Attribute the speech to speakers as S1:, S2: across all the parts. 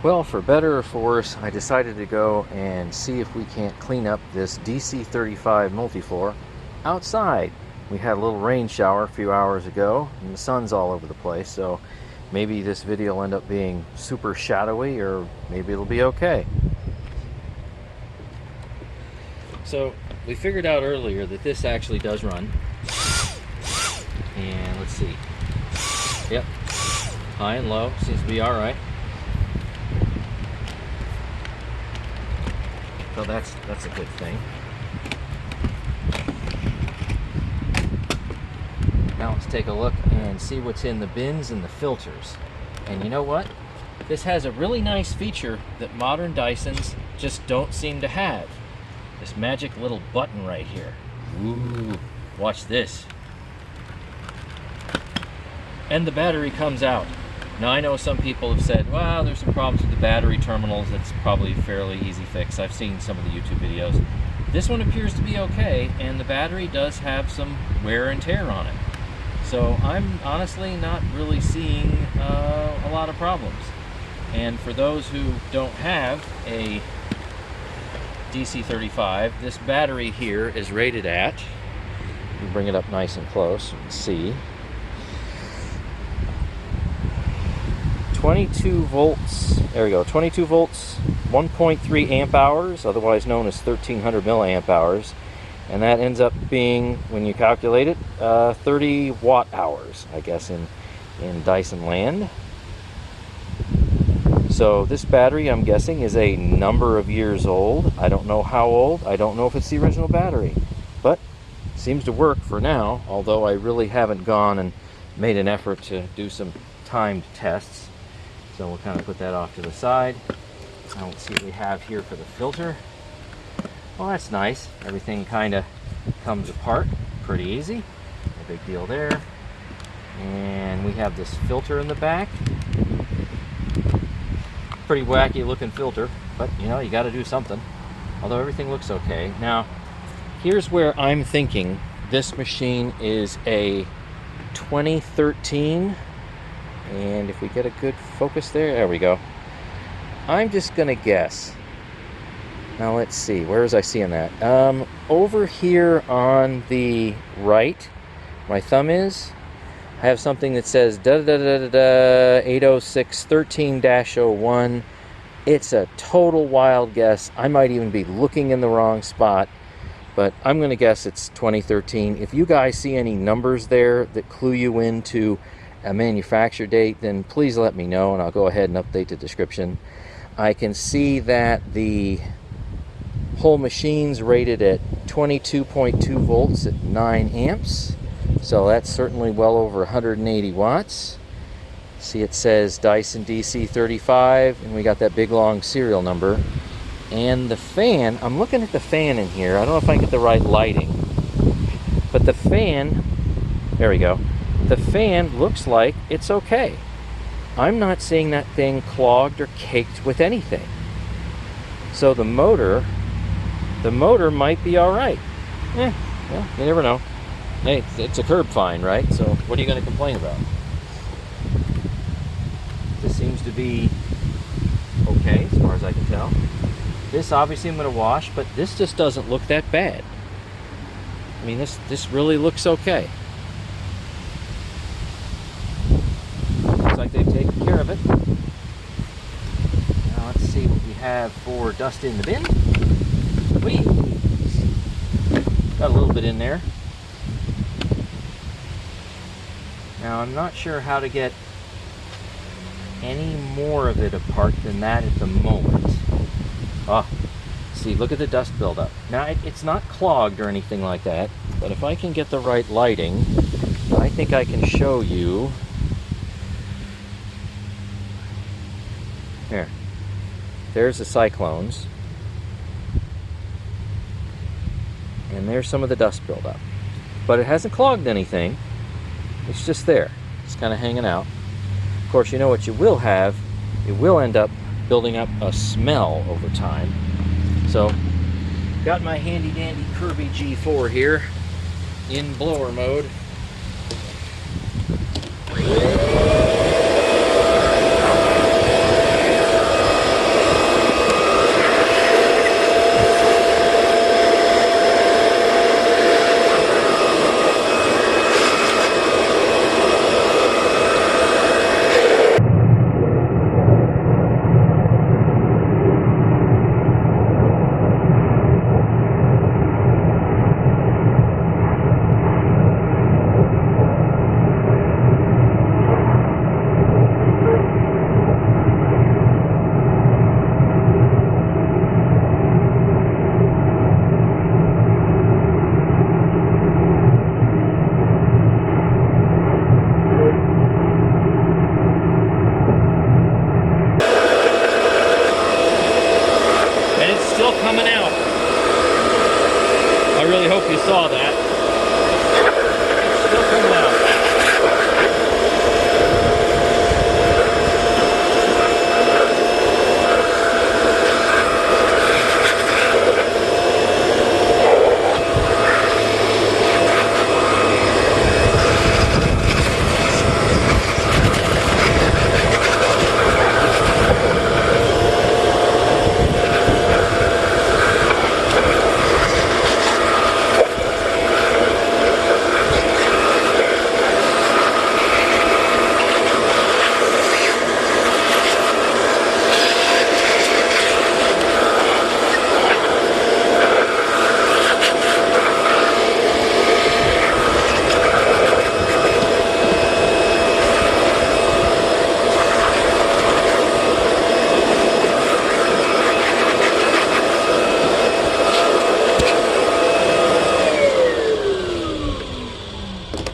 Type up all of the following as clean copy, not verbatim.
S1: Well, for better or for worse, I decided to go and see if we can't clean up this DC35 multifloor outside. We had a little rain shower a few hours ago, and the sun's all over the place, so maybe this video will end up being super shadowy, or maybe it'll be okay. So, we figured out earlier that this actually does run. And let's see. Yep, high and low, seems to be alright. So that's a good thing. Now let's take a look and see what's in the bins and the filters. And you know what? This has a really nice feature that modern Dysons just don't seem to have. This magic little button right here. Ooh, watch this. And the battery comes out. Now I know some people have said, well, there's some problems with the battery terminals. That's probably a fairly easy fix. I've seen some of the YouTube videos. This one appears to be okay, and the battery does have some wear and tear on it. So I'm honestly not really seeing a lot of problems. And for those who don't have a DC35, this battery here is rated at, let me bring it up nice and close, you can see, 22 volts, there we go, 22 volts, 1.3 amp hours, otherwise known as 1300 milliamp hours, and that ends up being, when you calculate it, 30 watt hours, I guess, in Dyson land. So this battery, I'm guessing, is a number of years old. I don't know how old, I don't know if it's the original battery, but it seems to work for now, although I really haven't gone and made an effort to do some timed tests. So we'll kind of put that off to the side. Now let's see what we have here for the filter. Well, that's nice. Everything kind of comes apart pretty easy. No big deal there. And we have this filter in the back. Pretty wacky looking filter, but you know, you got to do something. Although everything looks okay. Now, here's where I'm thinking this machine is a 2013. And if we get a good focus there we go. I'm just gonna guess. Now let's see, where was I seeing that? Over here on the right, my thumb is, I have something that says 806 13-01. It's a total wild guess. I might even be looking in the wrong spot, but I'm gonna guess it's 2013. If you guys see any numbers there that clue you into a manufacture date, then please let me know and I'll go ahead and update the description. I can see that the whole machine's rated at 22.2 volts at 9 amps, so that's certainly well over 180 watts. See, it says Dyson DC35 and we got that big long serial number. And the fan, I'm looking at the fan in here. I don't know if I can get the right lighting, but the fan, there we go. The fan looks like it's okay. I'm not seeing that thing clogged or caked with anything. So the motor might be all right. Well, you never know. Hey, it's a curb fine, right? So what are you going to complain about? This seems to be okay as far as I can tell. This obviously I'm going to wash, but this just doesn't look that bad. I mean, this really looks okay. Like they've taken care of it. Now let's see what we have for dust in the bin. Got a little bit in there. Now I'm not sure how to get any more of it apart than that at the moment. See, look at the dust buildup. Now it's not clogged or anything like that, but if I can get the right lighting, I think I can show you. Here, there's the cyclones, and there's some of the dust buildup. But it hasn't clogged anything, it's just there. It's kind of hanging out. Of course, you know what you will have, it will end up building up a smell over time. So, got my handy dandy Kirby G4 here in blower mode. still coming out. I really hope you saw that. It's still coming out.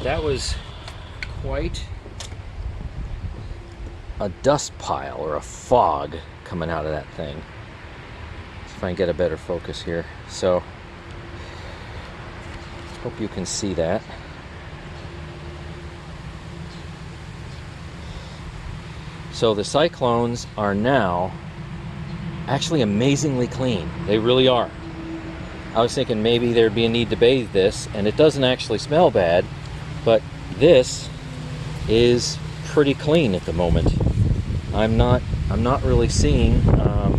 S1: That was quite a dust pile or a fog coming out of that thing. Let's see if I can get a better focus here. So, hope you can see that. So the cyclones are now actually amazingly clean. They really are. I was thinking maybe there'd be a need to bathe this, and it doesn't actually smell bad. But this is pretty clean at the moment. I'm not really seeing a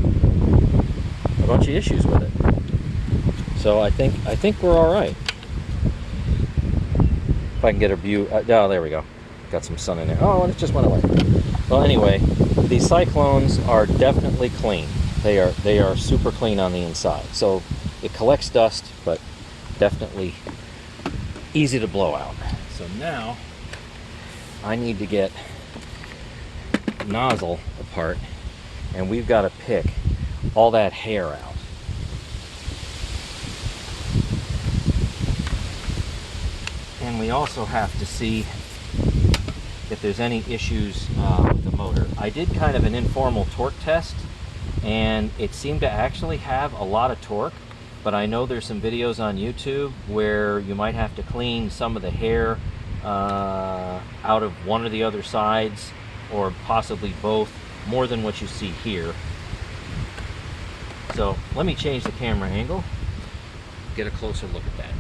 S1: bunch of issues with it. So I think we're all right. If I can get a view, oh, there we go. Got some sun in there. Oh, it just went away. Well, anyway, these cyclones are definitely clean. They are super clean on the inside. So it collects dust, but definitely easy to blow out. So now I need to get the nozzle apart, and we've got to pick all that hair out. And we also have to see if there's any issues with the motor. I did kind of an informal torque test, and it seemed to actually have a lot of torque. But I know there's some videos on YouTube where you might have to clean some of the hair out of one or the other sides, or possibly both, more than what you see here. So let me change the camera angle, get a closer look at that.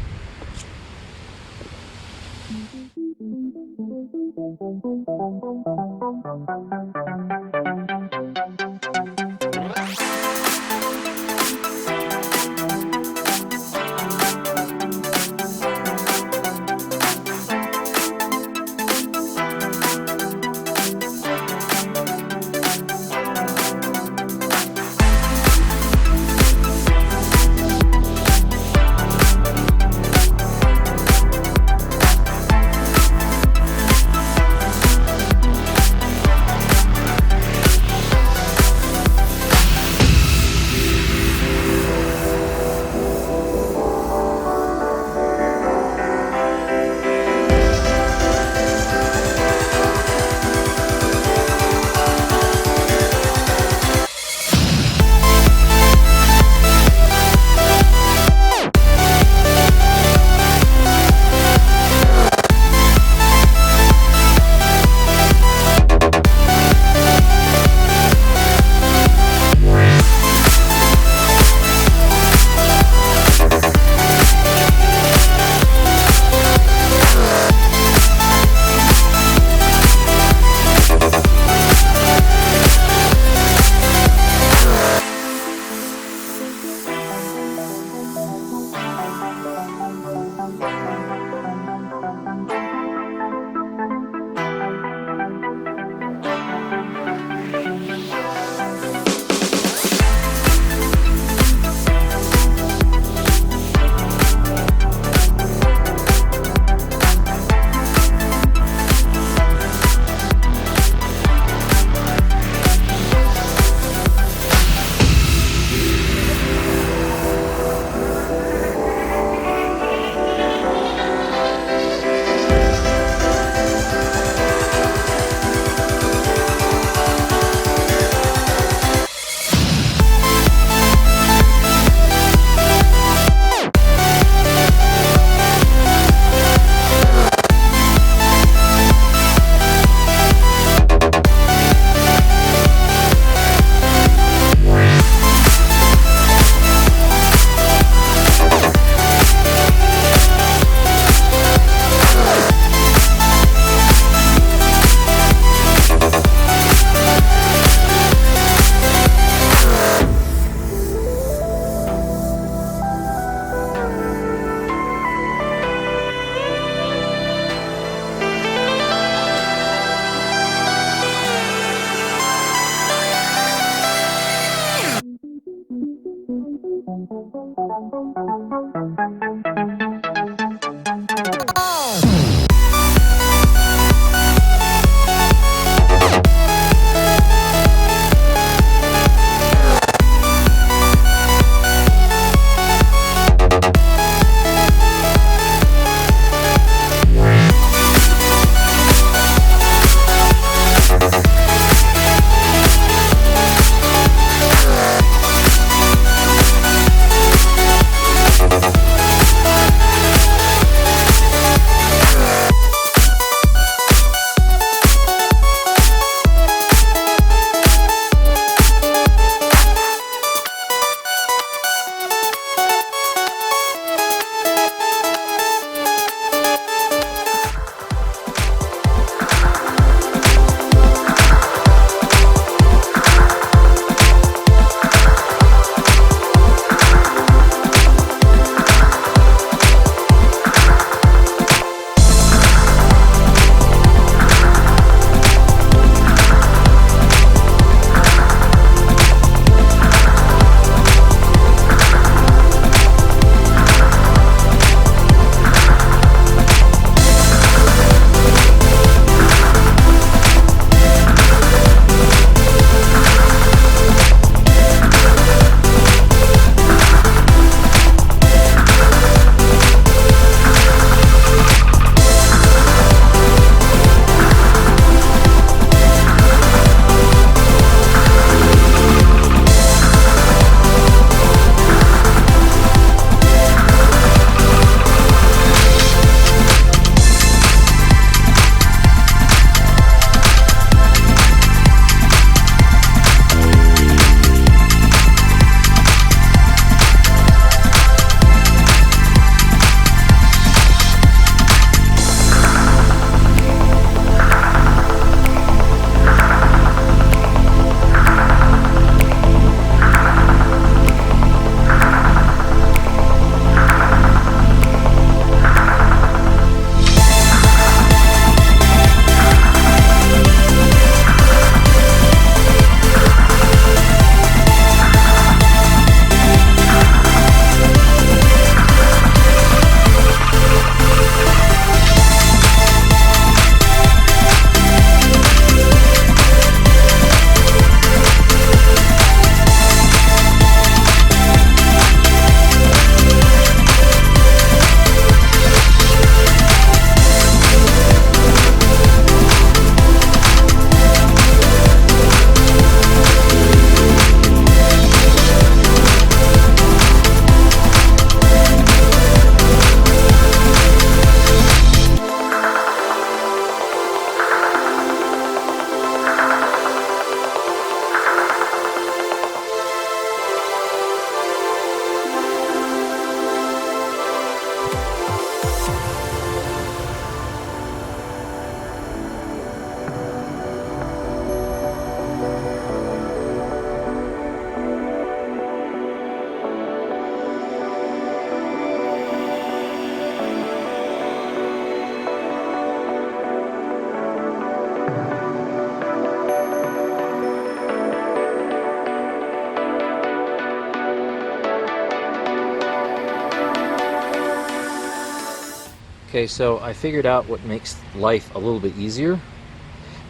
S1: Okay, so I figured out what makes life a little bit easier.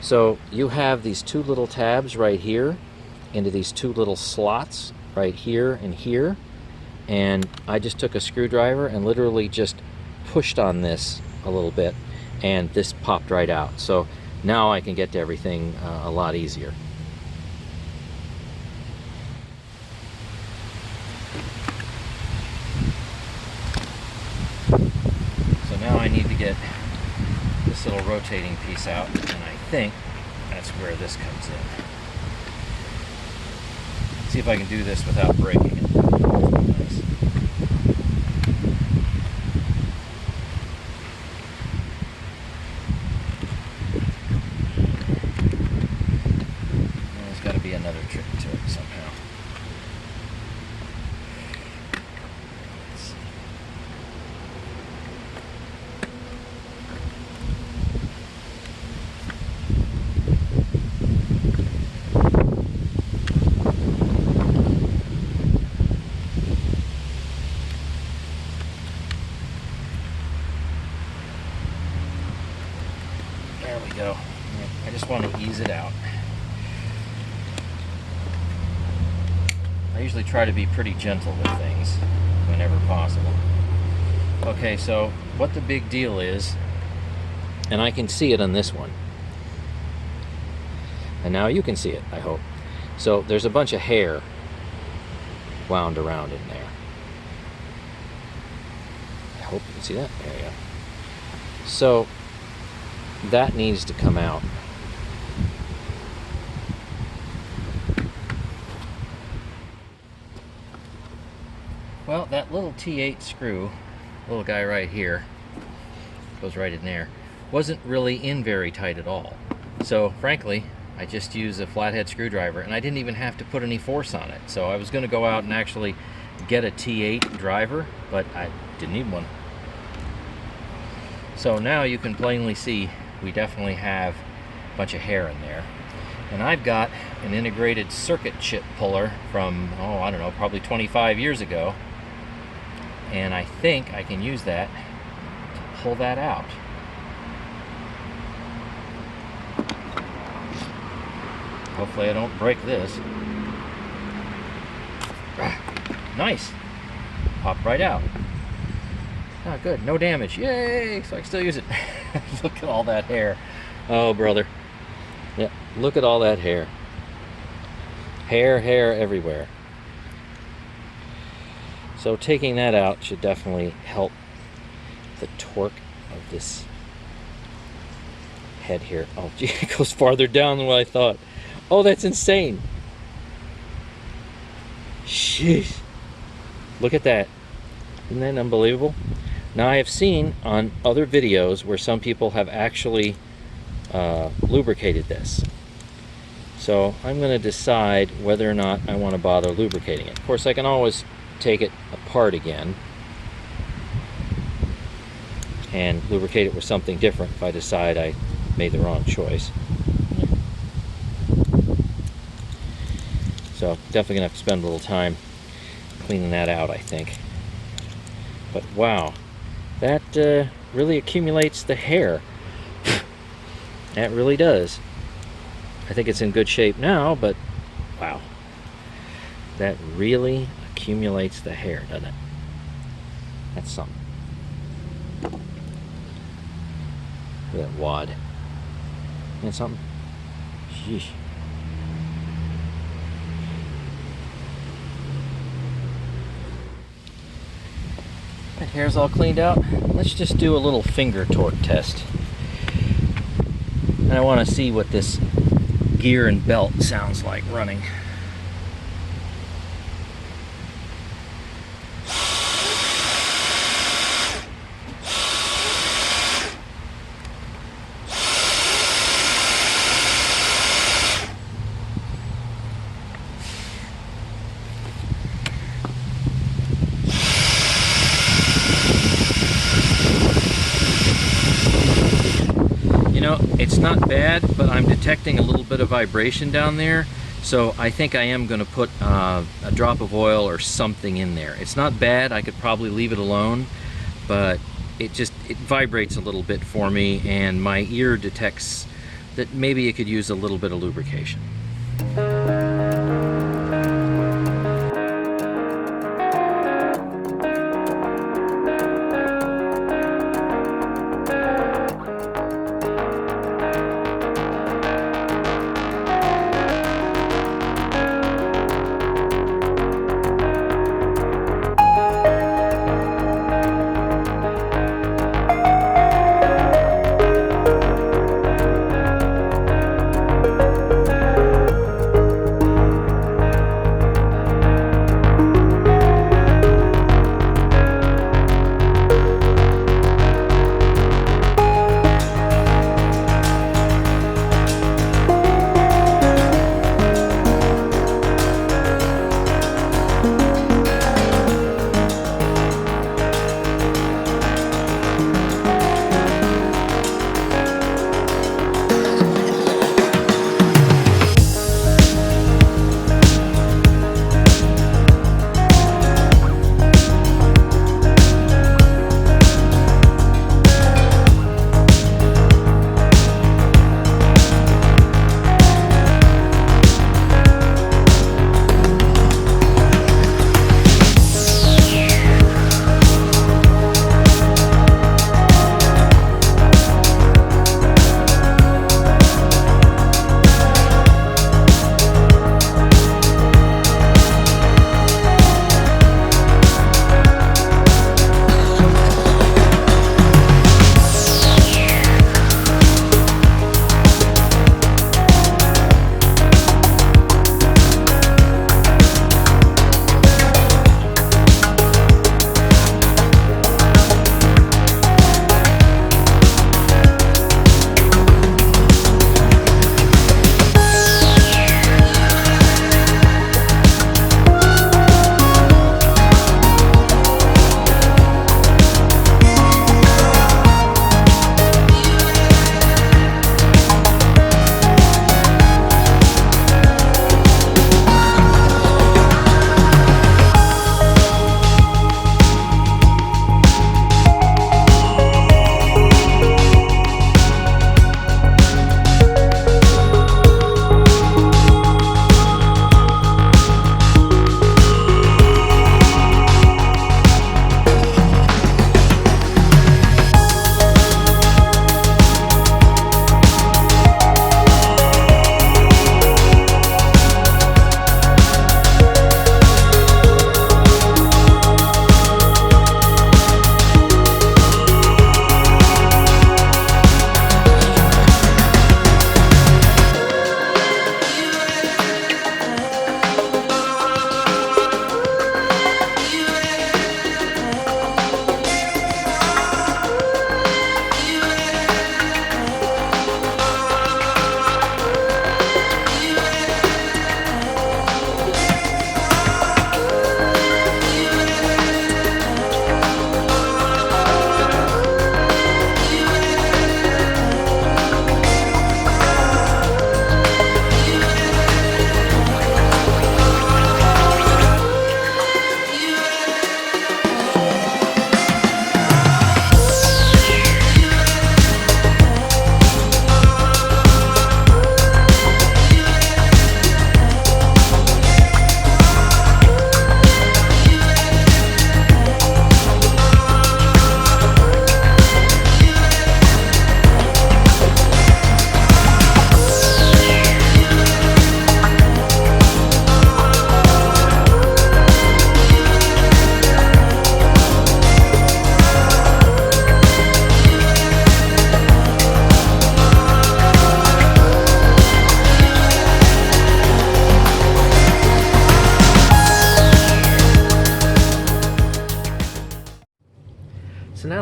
S1: So you have these two little tabs right here into these two little slots right here and here. And I just took a screwdriver and literally just pushed on this a little bit, and this popped right out. So now I can get to everything a lot easier. So now I need to get this little rotating piece out, and I think that's where this comes in. See if I can do this without breaking it. Nice. There's got to be another trick to it somehow. Let's see. usually try to be pretty gentle with things whenever possible. Okay, so what the big deal is, and I can see it on this one, and now you can see it, I hope. So there's a bunch of hair wound around in there. I hope you can see that. There you go. So that needs to come out. Well, that little T8 screw, little guy right here, goes right in there, wasn't really in very tight at all. So frankly, I just used a flathead screwdriver, and I didn't even have to put any force on it. So I was going to go out and actually get a T8 driver, but I didn't need one. So now you can plainly see we definitely have a bunch of hair in there. And I've got an integrated circuit chip puller from, oh, I don't know, probably 25 years ago. And I think I can use that to pull that out. Hopefully I don't break this. Nice. Pop right out. Oh, good. No damage. Yay! So I can still use it. Look at all that hair. Oh, brother. Yeah, look at all that hair. Hair everywhere. So taking that out should definitely help the torque of this head here. Oh, gee, it goes farther down than what I thought. Oh, that's insane. Jeez. Look at that. Isn't that unbelievable? Now, I have seen on other videos where some people have actually lubricated this. So I'm going to decide whether or not I want to bother lubricating it. Of course, I can always take it apart again and lubricate it with something different if I decide I made the wrong choice. So definitely gonna have to spend a little time cleaning that out, I think. But wow, that really accumulates the hair. That really does. I think it's in good shape now, but wow, that really accumulates the hair, doesn't it? That's something. Look at that wad. Isn't that something? Sheesh. That hair's all cleaned out. Let's just do a little finger torque test. And I want to see what this gear and belt sounds like running. It's not bad, but I'm detecting a little bit of vibration down there, so I think I am going to put a drop of oil or something in there. It's not bad. I could probably leave it alone, but it vibrates a little bit for me, and my ear detects that maybe it could use a little bit of lubrication.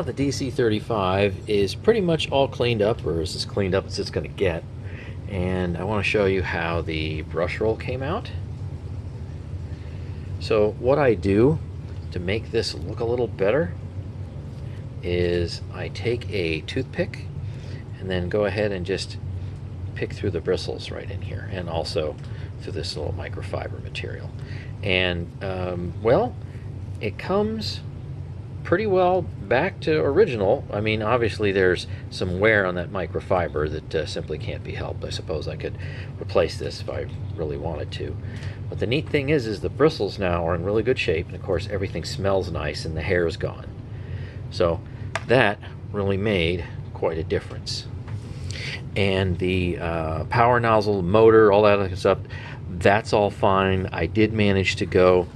S1: now the DC35 is pretty much all cleaned up, or is as cleaned up as it's going to get. And I want to show you how the brush roll came out. So what I do to make this look a little better is I take a toothpick and then go ahead and just pick through the bristles right in here, and also through this little microfiber material. And well, it comes pretty well back to original. I mean, obviously there's some wear on that microfiber that simply can't be helped. I suppose I could replace this if I really wanted to. But the neat thing is the bristles now are in really good shape, and of course everything smells nice and the hair is gone. So that really made quite a difference. And the power nozzle, motor, all that other stuff, that's all fine. I did manage to go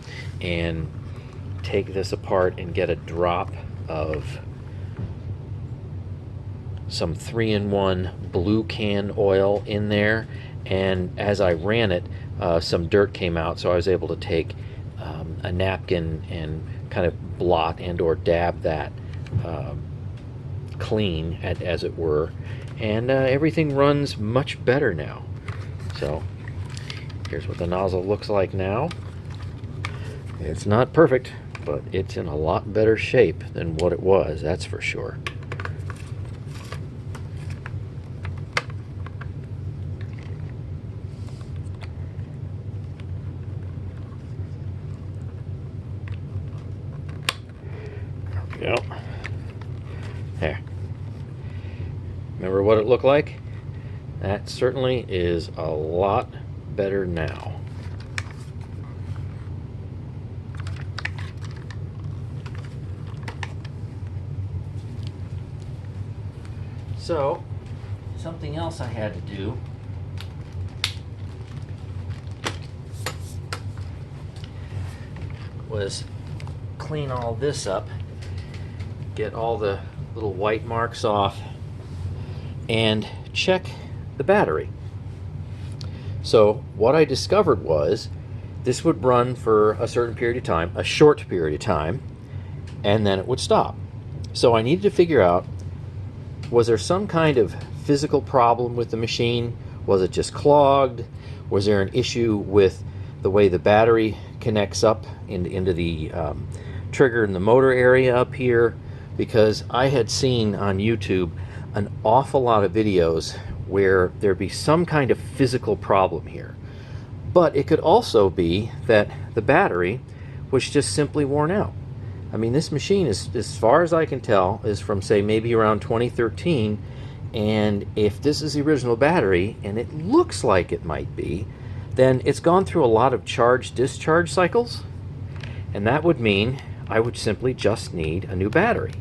S1: and take this apart and get a drop of some 3-in-1 blue can oil in there, and as I ran it, some dirt came out, so I was able to take a napkin and kind of blot and or dab that clean, as it were, and everything runs much better now. So here's what the nozzle looks like now. It's not perfect, but it's in a lot better shape than what it was, that's for sure. There we go. There. Remember what it looked like? That certainly is a lot better now. So, something else I had to do was clean all this up, get all the little white marks off, and check the battery. So what I discovered was this would run for a certain period of time, a short period of time, and then it would stop. So I needed to figure out, was there some kind of physical problem with the machine? Was it just clogged? Was there an issue with the way the battery connects up into the trigger and the motor area up here? Because I had seen on YouTube an awful lot of videos where there'd be some kind of physical problem here. But it could also be that the battery was just simply worn out. I mean, this machine is, as far as I can tell, is from, say, maybe around 2013, and if this is the original battery, and it looks like it might be, then it's gone through a lot of charge-discharge cycles, and that would mean I would simply just need a new battery.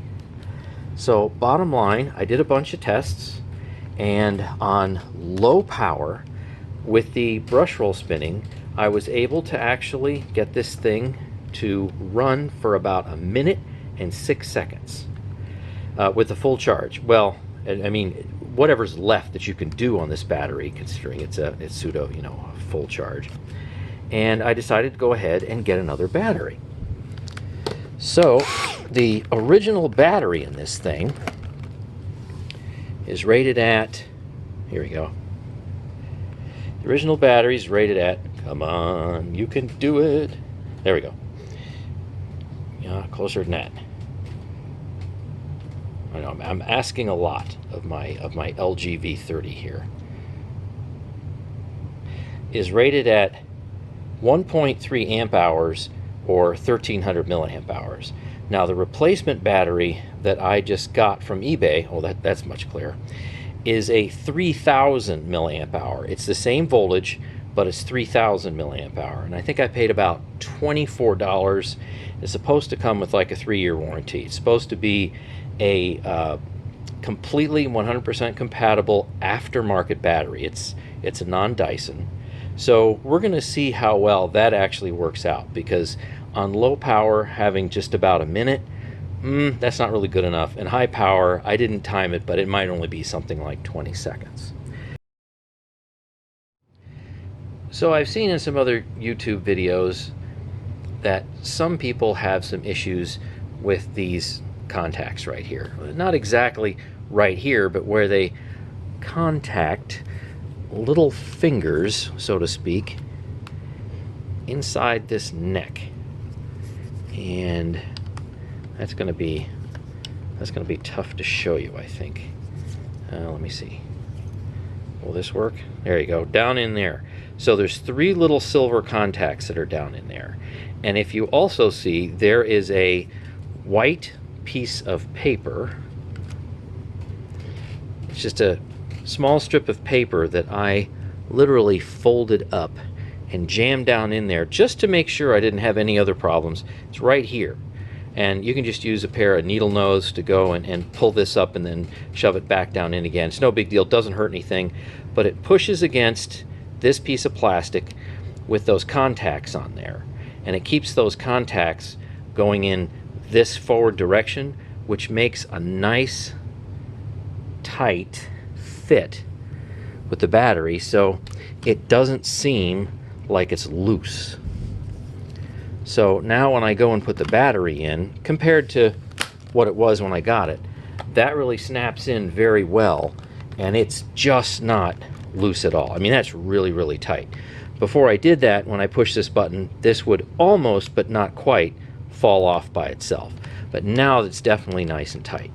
S1: So, bottom line, I did a bunch of tests, and on low power, with the brush roll spinning, I was able to actually get this thing to run for about 1 minute and 6 seconds with a full charge. Well, I mean, whatever's left that you can do on this battery, considering it's pseudo, a full charge. And I decided to go ahead and get another battery. So the original battery in this thing is rated at, here we go. The original battery is rated at, come on, you can do it. There we go. Yeah, closer than that. I know I'm asking a lot of my LG V30 here. Is rated at 1.3 amp hours or 1300 milliamp hours. Now the replacement battery that I just got from eBay, oh that's much clearer, is a 3000 milliamp hour. It's the same voltage, but it's 3000 milliamp hour, and I think I paid about $24. It's supposed to come with like a 3-year warranty. It's supposed to be a completely 100% compatible aftermarket battery. It's a non-Dyson. So we're going to see how well that actually works out, because on low power, having just about 1 minute, that's not really good enough. And high power, I didn't time it, but it might only be something like 20 seconds. So I've seen in some other YouTube videos that some people have some issues with these contacts right here. Not exactly right here, but where they contact little fingers, so to speak, inside this neck. And that's going to be tough to show you, I think. Let me see. Will this work? There you go, down in there. So there's 3 little silver contacts that are down in there. And if you also see, there is a white piece of paper. It's just a small strip of paper that I literally folded up and jammed down in there just to make sure I didn't have any other problems. It's right here. And you can just use a pair of needle nose to go and pull this up and then shove it back down in again. It's no big deal, doesn't hurt anything, but it pushes against this piece of plastic with those contacts on there. And it keeps those contacts going in this forward direction, which makes a nice tight fit with the battery, so it doesn't seem like it's loose. So now when I go and put the battery in, compared to what it was when I got it, that really snaps in very well, and it's just not loose at all. I mean, that's really, really tight. Before I did that, when I pushed this button, this would almost, but not quite, fall off by itself. But now it's definitely nice and tight.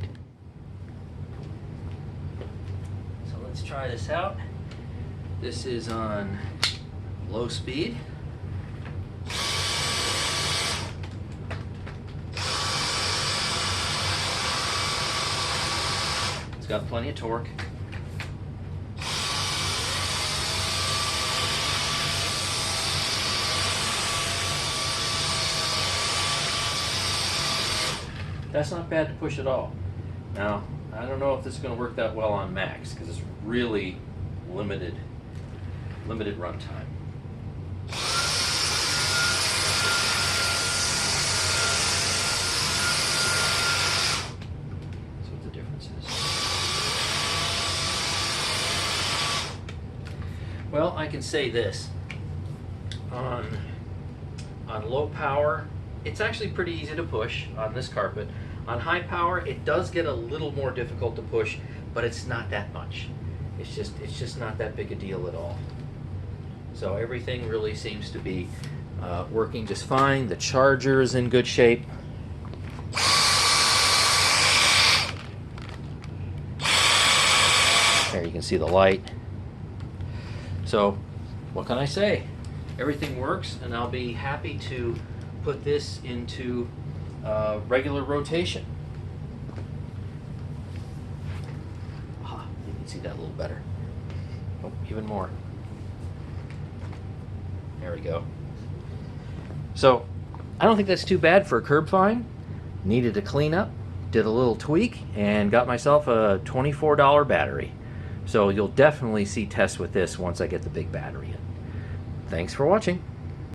S1: So let's try this out. This is on low speed. It's got plenty of torque. That's not bad to push at all. Now, I don't know if this is going to work that well on max because it's really limited runtime. So what the difference is. Well, I can say this. On low power, it's actually pretty easy to push on this carpet. On high power, it does get a little more difficult to push, but it's not that much. It's just not that big a deal at all. So everything really seems to be working just fine. The charger is in good shape. There you can see the light. So what can I say? Everything works, and I'll be happy to put this into regular rotation. Ah, you can see that a little better. Oh, even more. There we go. So I don't think that's too bad for a curb find. Needed a cleanup, did a little tweak, and got myself a $24 battery. So you'll definitely see tests with this once I get the big battery in. Thanks for watching.